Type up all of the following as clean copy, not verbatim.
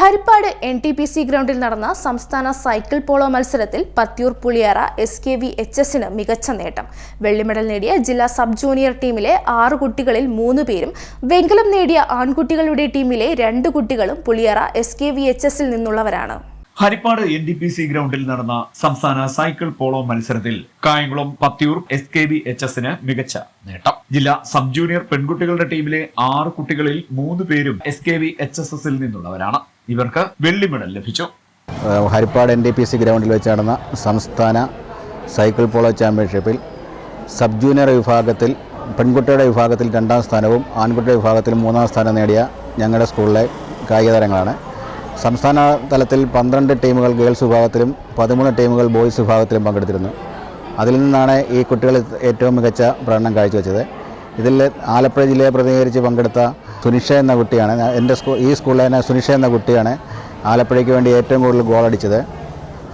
Harippad NTPC ഗ്രൗണ്ടിൽ നടന്ന സംസ്ഥാന സൈക്കിൾ പോളോ മത്സരത്തിൽ പത്തിയൂർ പുളിയറ SKVHSന് മികച്ച നേട്ടം. വെള്ളി മെഡൽ നേടിയ ജില്ലാ സബ് ജൂനിയർ ടീമിലെ 6 കുട്ടികളിൽ 3 പേരും വെങ്കലം നേടിയ ആൺകുട്ടികളുടെ ടീമിലെ 2 കുട്ടികളും പുളിയറ SKVHSൽ നിന്നുള്ളവരാണ്. ഹരിപ്പാട് NTPC ഗ്രൗണ്ടിൽ നടന്ന സംസ്ഥാന സൈക്കിൾ പോളോ മത്സരത്തിൽ കായംകുളം പത്തിയൂർ SKVHSന് മികച്ച നേട്ടം. ജില്ലാ സബ് ജൂനിയർ പെൺകുട്ടികളുടെ ടീമിലെ 6 കുട്ടികളിൽ 3 പേരും SKVHSൽ നിന്നുള്ളവരാണ്. ഇവർക്ക് വെള്ളി മെഡൽ ലഭിച്ചു. ഹരിപ്പാട് NTPC ഗ്രൗണ്ടിൽ വെച്ച് നടന്ന സംസ്ഥാന സൈക്കിൾ പോളോ ചാമ്പ്യൻഷിപ്പിൽ സബ് ജൂനിയർ വിഭാഗത്തിൽ പെൺകുട്ടികളുടെ വിഭാഗത്തിൽ 2ാം സ്ഥാനവും ആൺകുട്ടിയുടെ വിഭാഗത്തിൽ 3ാം സ്ഥാനം നേടിയ ഞങ്ങളുടെ സ്കൂളിലെ കായിക താരങ്ങളാണ്. സംസ്ഥാന തലത്തിൽ 12 ടീമുകൾ ഗേൾസ് വിഭാഗത്തിലും 13 ടീമുകൾ ബോയ്സ് വിഭാഗത്തിലും പങ്കെടുത്തിരുന്നു. അതിൽ നിന്നാണ് ഈ കുട്ടികൾ ഏറ്റവും മികച്ച പ്രകടനം കാഴ്ചവെച്ചത്. ഇതിൽ ആലപ്പുഴ ജില്ലയെ പ്രതിനിധീകരിച്ച് പങ്കെടുത്ത സുനിഷ എന്ന കുട്ടിയാണ്, ഈ സ്കൂളിലെ തന്നെ സുനിഷ എന്ന കുട്ടിയാണ് ആലപ്പുഴയ്ക്ക് വേണ്ടി ഏറ്റവും കൂടുതൽ ഗോൾ അടിച്ചത്.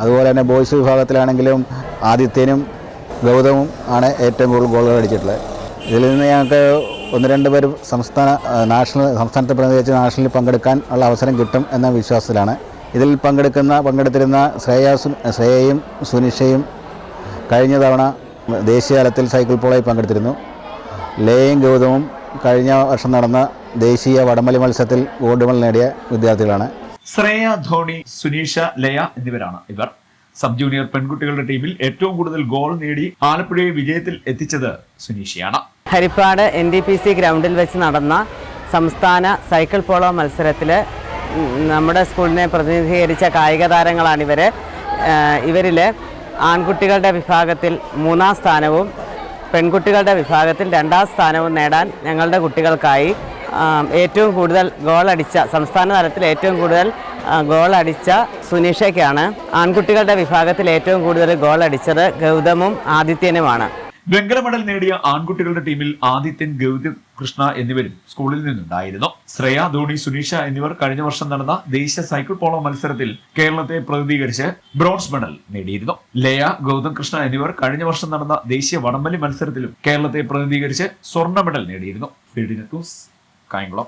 അതുപോലെ തന്നെ ബോയ്സ് വിഭാഗത്തിലാണെങ്കിലും ആദിത്യനും ഗൗതമും ആണ് ഏറ്റവും കൂടുതൽ ഗോളുകൾ അടിച്ചിട്ടുള്ളത്. ഇതിൽ നിന്ന് ഞങ്ങൾക്ക് 1-2 പേർ സംസ്ഥാനത്തെ പ്രതിനിധീകരിച്ച് നാഷണലിൽ പങ്കെടുക്കാൻ ഉള്ള അവസരം കിട്ടും എന്ന വിശ്വാസത്തിലാണ്. ഇതിൽ പങ്കെടുത്തിരുന്ന ശ്രേയയും സുനിഷയും കഴിഞ്ഞ തവണ ദേശീയ തലത്തിൽ സൈക്കിൾ പോളോയിൽ പങ്കെടുത്തിരുന്നു. ലയയും ഗൗതമും കഴിഞ്ഞ വർഷം നടന്ന ദേശീയ വടംവലി മത്സരത്തിൽ ഗോൾഡ് മെഡൽ നേടിയ വിദ്യാർത്ഥികളാണ്. ശ്രേയ, ധോണി, സുനീഷ, ലയ എന്നിവരാണ് ഇവർ. സബ് ജൂനിയർ പെൺകുട്ടികളുടെ ടീമിൽ ഏറ്റവും കൂടുതൽ ഗോൾ നേടി ആലപ്പുഴയെ വിജയത്തിൽ എത്തിച്ചത് സുനീഷയാണ്. ഹരിപ്പാട് NTPC ഗ്രൗണ്ടിൽ വെച്ച് നടന്ന സംസ്ഥാന സൈക്കിൾ പോളോ മത്സരത്തിൽ നമ്മുടെ സ്കൂളിനെ പ്രതിനിധീകരിച്ച കായിക താരങ്ങളാണ് ഇവർ. ഇവരിൽ ആൺകുട്ടികളുടെ വിഭാഗത്തിൽ 3ാം സ്ഥാനവും പെൺകുട്ടികളുടെ വിഭാഗത്തിൽ 2ാം സ്ഥാനവും നേടാൻ ഞങ്ങളുടെ കുട്ടികൾക്കായി ഏറ്റവും കൂടുതൽ ഗോളടിച്ച സംസ്ഥാന തലത്തിൽ ഏറ്റവും കൂടുതൽ ഗോളടിച്ച സുനിഷയ്ക്കാണ്. ആൺകുട്ടികളുടെ വിഭാഗത്തിൽ ഏറ്റവും കൂടുതൽ ഗോളടിച്ചത് ഗൗതമും ആദിത്യനുമാണ്. വെങ്കല മെഡൽ നേടിയ ആൺകുട്ടികളുടെ ടീമിൽ ആദിത്യൻ, ഗൗതം കൃഷ്ണ എന്നിവരും സ്കൂളിൽ നിന്നുണ്ടായിരുന്നു. ശ്രേയ, ധോണി, സുനീഷ എന്നിവർ കഴിഞ്ഞ വർഷം നടന്ന ദേശീയ സൈക്കിൾ പോളോ മത്സരത്തിൽ കേരളത്തെ പ്രതിനിധീകരിച്ച് ബ്രോൺസ് മെഡൽ നേടിയിരുന്നു. ലയ, ഗൗതം കൃഷ്ണ എന്നിവർ കഴിഞ്ഞ വർഷം നടന്ന ദേശീയ വടംവലി മത്സരത്തിലും കേരളത്തെ പ്രതിനിധീകരിച്ച് സ്വർണ്ണ മെഡൽ നേടിയിരുന്നു. കായംകുളം.